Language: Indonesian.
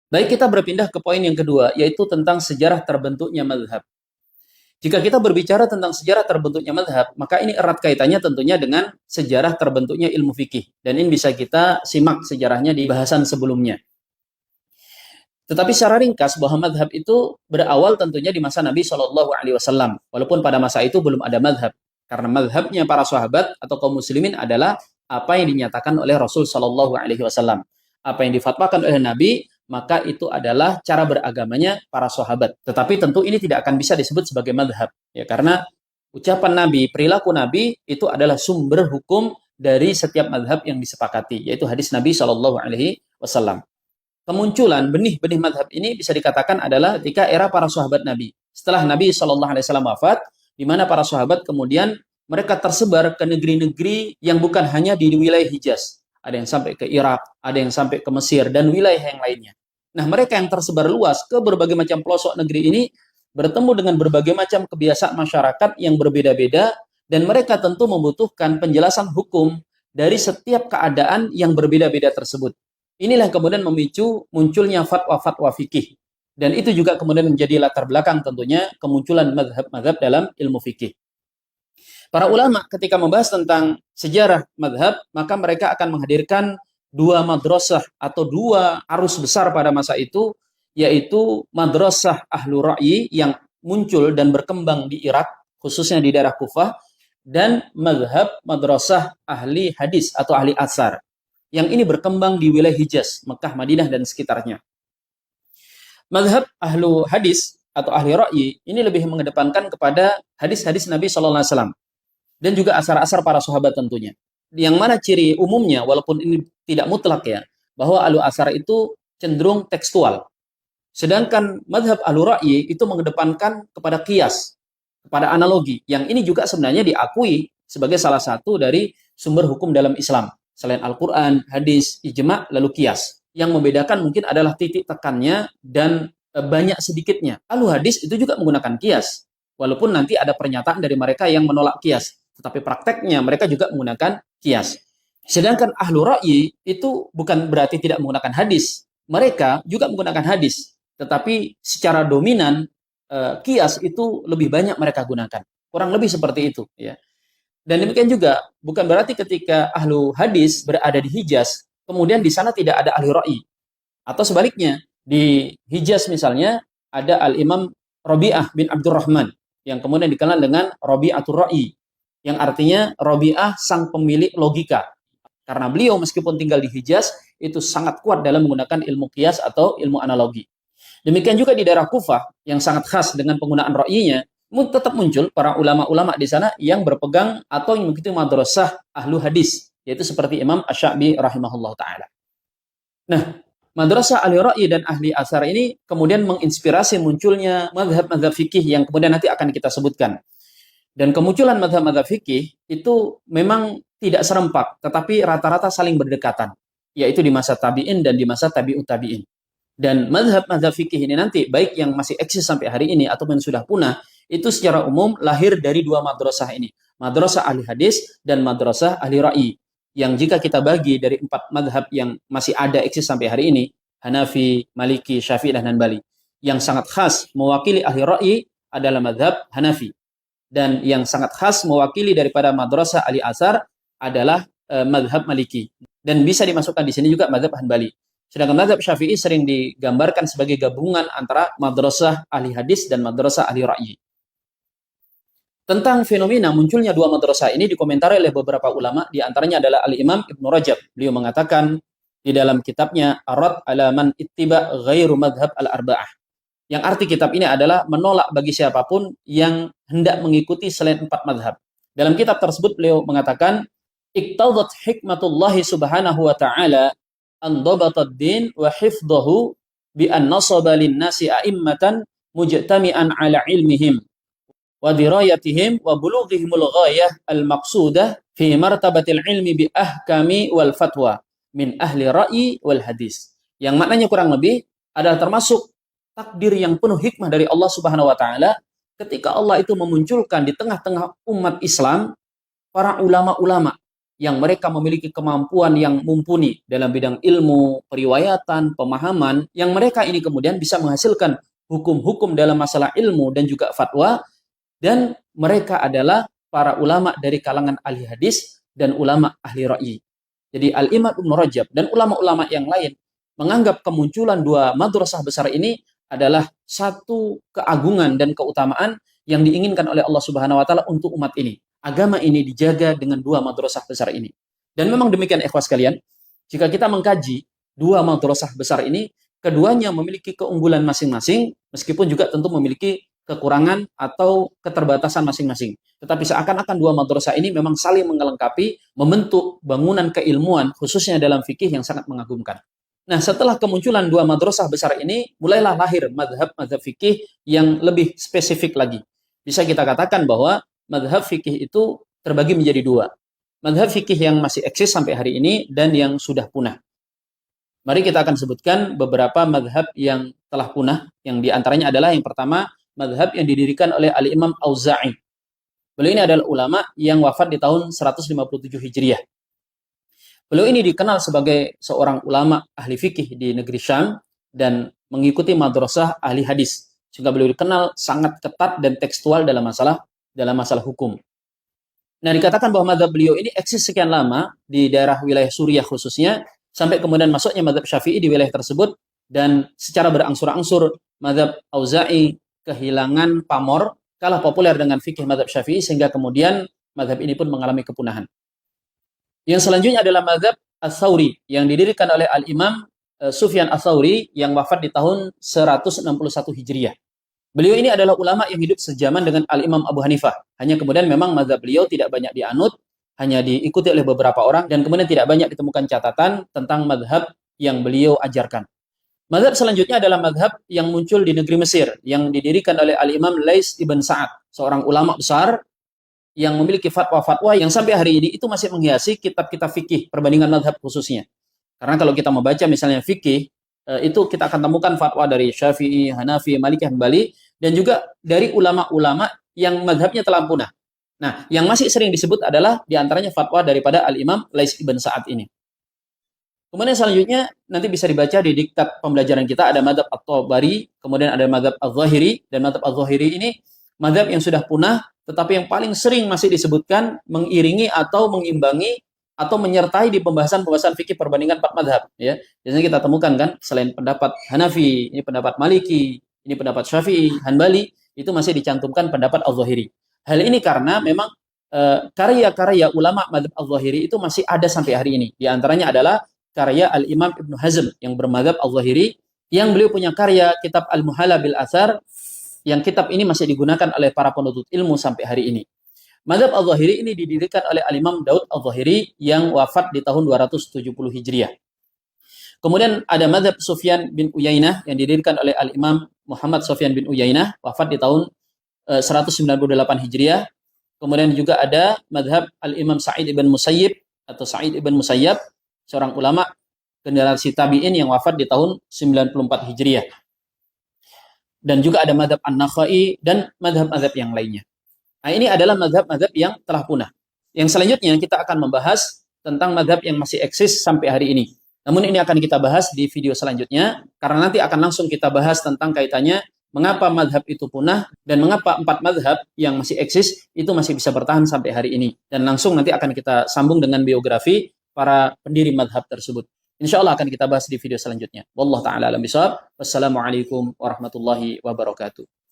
Baik, kita berpindah ke poin yang kedua, yaitu tentang sejarah terbentuknya mazhab. Jika kita berbicara tentang sejarah terbentuknya mazhab, maka ini erat kaitannya tentunya dengan sejarah terbentuknya ilmu fikih. Dan ini bisa kita simak sejarahnya di bahasan sebelumnya. Tetapi secara ringkas bahwa mazhab itu berawal tentunya di masa Nabi Shallallahu Alaihi Wasallam. Walaupun pada masa itu belum ada mazhab, karena mazhabnya para sahabat atau kaum muslimin adalah apa yang dinyatakan oleh Rasul Shallallahu Alaihi Wasallam, apa yang difatwakan oleh Nabi, maka itu adalah cara beragamanya para sahabat. Tetapi tentu ini tidak akan bisa disebut sebagai mazhab, ya karena ucapan Nabi, perilaku Nabi itu adalah sumber hukum dari setiap mazhab yang disepakati, yaitu hadis Nabi Shallallahu Alaihi Wasallam. Kemunculan benih-benih madhab ini bisa dikatakan adalah ketika era para sahabat Nabi. Setelah Nabi Shallallahu Alaihi Wasallam wafat, di mana para sahabat kemudian mereka tersebar ke negeri-negeri yang bukan hanya di wilayah Hijaz. Ada yang sampai ke Irak, ada yang sampai ke Mesir, dan wilayah yang lainnya. Nah, mereka yang tersebar luas ke berbagai macam pelosok negeri ini bertemu dengan berbagai macam kebiasaan masyarakat yang berbeda-beda, dan mereka tentu membutuhkan penjelasan hukum dari setiap keadaan yang berbeda-beda tersebut. Inilah yang kemudian memicu munculnya fatwa-fatwa fikih. Dan itu juga kemudian menjadi latar belakang tentunya kemunculan madhab-madhab dalam ilmu fikih. Para ulama ketika membahas tentang sejarah madhab, maka mereka akan menghadirkan dua madrasah atau dua arus besar pada masa itu, yaitu madrasah ahlu ra'yi yang muncul dan berkembang di Irak, khususnya di daerah Kufah, dan madhab madrasah ahli hadis atau ahli asar yang ini berkembang di wilayah Hijaz, Mekah, Madinah, dan sekitarnya. Madhab ahlu hadis atau ahli ra'yi ini lebih mengedepankan kepada hadis-hadis Nabi Shallallahu Alaihi Wasallam dan juga asar-asar para sahabat tentunya. Yang mana ciri umumnya, walaupun ini tidak mutlak ya, bahwa ahlu asar itu cenderung tekstual. Sedangkan madhab ahlu ra'yi itu mengedepankan kepada kias, kepada analogi. Yang ini juga sebenarnya diakui sebagai salah satu dari sumber hukum dalam Islam. Selain Al-Quran, hadis, ijma', lalu kias. Yang membedakan mungkin adalah titik tekannya dan banyak sedikitnya. Ahlu hadis itu juga menggunakan kias. Walaupun nanti ada pernyataan dari mereka yang menolak kias. Tetapi prakteknya mereka juga menggunakan kias. Sedangkan ahlu ra'yi itu bukan berarti tidak menggunakan hadis. Mereka juga menggunakan hadis. Tetapi secara dominan, kias itu lebih banyak mereka gunakan. Kurang lebih seperti itu. Ya. Dan demikian juga, bukan berarti ketika ahlu hadis berada di Hijaz, kemudian di sana tidak ada ahli ra'i. Atau sebaliknya, di Hijaz misalnya, ada Al-Imam Rabi'ah bin Abdurrahman, yang kemudian dikenal dengan Rabi'atul Ra'i, yang artinya Rabi'ah sang pemilik logika. Karena beliau meskipun tinggal di Hijaz, itu sangat kuat dalam menggunakan ilmu qiyas atau ilmu analogi. Demikian juga di daerah Kufah, yang sangat khas dengan penggunaan ra'inya, tetap muncul para ulama-ulama di sana yang berpegang atau yang mengikuti madrasah ahlu hadis, yaitu seperti Imam Asy-Sya'bi rahimahullah ta'ala. Nah, madrasah ahli ra'yi dan ahli asar ini kemudian menginspirasi munculnya mazhab-mazhab fikih yang kemudian nanti akan kita sebutkan. Dan kemunculan mazhab-mazhab fikih itu memang tidak serempak, tetapi rata-rata saling berdekatan, yaitu di masa tabi'in dan di masa tabi'ut tabi'in. Dan mazhab-mazhab fikih ini nanti, baik yang masih eksis sampai hari ini ataupun sudah punah, itu secara umum lahir dari dua madrasah ini. Madrasah ahli hadis dan madrasah ahli ra'i. Yang jika kita bagi dari 4 madhab yang masih ada eksis sampai hari ini, Hanafi, Maliki, Syafi'i, dan Hanbali. Yang sangat khas mewakili ahli ra'i adalah madhab Hanafi. Dan yang sangat khas mewakili daripada madrasah ahli asar adalah madhab Maliki. Dan bisa dimasukkan di sini juga madhab Hanbali. Sedangkan madhab Syafi'i sering digambarkan sebagai gabungan antara madrasah ahli hadis dan madrasah ahli ra'i. Tentang fenomena munculnya dua madrasah ini dikomentari oleh beberapa ulama, di antaranya adalah Al-Imam Ibnu Rajab. Beliau mengatakan di dalam kitabnya Ar-Rad 'ala man ittiba ghairu madhab al-arba'ah. Yang arti kitab ini adalah menolak bagi siapapun yang hendak mengikuti selain 4 madhab. Dalam kitab tersebut beliau mengatakan, iqtadat hikmatullahi subhanahu wa ta'ala an dhabatad din wa hifdhahu bi an nasaba lin nasi a'immatan mujtami'an 'ala ilmihim wa dirayatihim wa bulughihimul ghayah al-maqsudah fi martabatil ilmi bi ahkami wal fatwa min ahli ra'yi wal hadis. Yang maknanya kurang lebih adalah termasuk takdir yang penuh hikmah dari Allah Subhanahu wa taala ketika Allah itu memunculkan di tengah-tengah umat Islam para ulama-ulama yang mereka memiliki kemampuan yang mumpuni dalam bidang ilmu, periwayatan, pemahaman, yang mereka ini kemudian bisa menghasilkan hukum-hukum dalam masalah ilmu dan juga fatwa, dan mereka adalah para ulama dari kalangan ahli hadis dan ulama ahli ra'yi. Jadi Al-Imam Ibnu Rajab dan ulama-ulama yang lain menganggap kemunculan dua madrasah besar ini adalah satu keagungan dan keutamaan yang diinginkan oleh Allah Subhanahu wa taala untuk umat ini. Agama ini dijaga dengan dua madrasah besar ini. Dan memang demikian ikhwas sekalian, jika kita mengkaji dua madrasah besar ini, keduanya memiliki keunggulan masing-masing, meskipun juga tentu memiliki kekurangan atau keterbatasan masing-masing. Tetapi seakan-akan dua madrasah ini memang saling melengkapi, membentuk bangunan keilmuan, khususnya dalam fikih yang sangat mengagumkan. Nah, setelah kemunculan dua madrasah besar ini, mulailah lahir madhab-madhab fikih yang lebih spesifik lagi. Bisa kita katakan bahwa madhab fikih itu terbagi menjadi dua. Madhab fikih yang masih eksis sampai hari ini dan yang sudah punah. Mari kita akan sebutkan beberapa madhab yang telah punah, yang diantaranya adalah yang pertama, madhab yang didirikan oleh Al-Imam Auza'i. Beliau ini adalah ulama yang wafat di tahun 157 Hijriah. Beliau ini dikenal sebagai seorang ulama ahli fikih di negeri Syam dan mengikuti madrasah ahli hadis. Sehingga beliau dikenal sangat ketat dan tekstual dalam masalah hukum. Nah, dikatakan bahwa mazhab beliau ini eksis sekian lama di daerah wilayah Suriah khususnya, sampai kemudian masuknya mazhab Syafi'i di wilayah tersebut, dan secara berangsur-angsur mazhab Auza'i kehilangan pamor, kalah populer dengan fikih mazhab Syafi'i, sehingga kemudian mazhab ini pun mengalami kepunahan. Yang selanjutnya adalah mazhab Ats-Tsauri yang didirikan oleh Al-Imam Sufyan Ats-Tsauri yang wafat di tahun 161 Hijriah. Beliau ini adalah ulama yang hidup sejaman dengan Al-Imam Abu Hanifah. Hanya kemudian memang mazhab beliau tidak banyak dianut, hanya diikuti oleh beberapa orang, dan kemudian tidak banyak ditemukan catatan tentang mazhab yang beliau ajarkan. Mazhab selanjutnya adalah mazhab yang muncul di negeri Mesir, yang didirikan oleh Al-Imam Lais ibn Sa'ad, seorang ulama besar yang memiliki fatwa-fatwa yang sampai hari ini itu masih menghiasi kitab-kitab fikih, perbandingan mazhab khususnya. Karena kalau kita membaca misalnya fikih, itu kita akan temukan fatwa dari Syafi'i, Hanafi, Maliki, Hanbali, dan juga dari ulama-ulama yang mazhabnya telah punah. Nah, yang masih sering disebut adalah diantaranya fatwa daripada Al-Imam Lais ibn Sa'ad ini. Kemudian selanjutnya nanti bisa dibaca di diktat pembelajaran kita, ada mazhab At-Tabari, kemudian ada mazhab Az-Zahiri, dan mazhab Az-Zahiri ini mazhab yang sudah punah, tetapi yang paling sering masih disebutkan mengiringi atau mengimbangi atau menyertai di pembahasan-pembahasan fikih perbandingan empat mazhab. Ya, biasanya kita temukan kan, selain pendapat Hanafi, ini pendapat Maliki, ini pendapat Syafi'i, Hanbali, itu masih dicantumkan pendapat Az-Zahiri. Hal ini karena memang karya-karya ulama mazhab Az-Zahiri itu masih ada sampai hari ini. Di antaranya adalah karya Al-Imam Ibnu Hazm yang bermadzhab Az-Zahiri, yang beliau punya karya kitab Al-Muhalla bil Athar, yang kitab ini masih digunakan oleh para penuntut ilmu sampai hari ini. Mazhab Az-Zahiri ini didirikan oleh Al-Imam Daud Az-Zahiri yang wafat di tahun 270 Hijriah. Kemudian ada mazhab Sufyan bin Uyainah yang didirikan oleh Al-Imam Muhammad Sufyan bin Uyainah, wafat di tahun 198 Hijriah. Kemudian juga ada mazhab Al-Imam Sa'id ibn Musayyib atau Sa'id ibn Musayyab, seorang ulama generasi tabi'in yang wafat di tahun 94 Hijriah. Dan juga ada mazhab An-Nakhai dan mazhab-mazhab yang lainnya. Nah, ini adalah mazhab-mazhab yang telah punah. Yang selanjutnya kita akan membahas tentang mazhab yang masih eksis sampai hari ini. Namun ini akan kita bahas di video selanjutnya, karena nanti akan langsung kita bahas tentang kaitannya mengapa mazhab itu punah dan mengapa empat mazhab yang masih eksis itu masih bisa bertahan sampai hari ini. Dan langsung nanti akan kita sambung dengan biografi para pendiri mazhab tersebut. Insya Allah akan kita bahas di video selanjutnya. Wallahu ta'ala alam bishawab. Wassalamualaikum warahmatullahi wabarakatuh.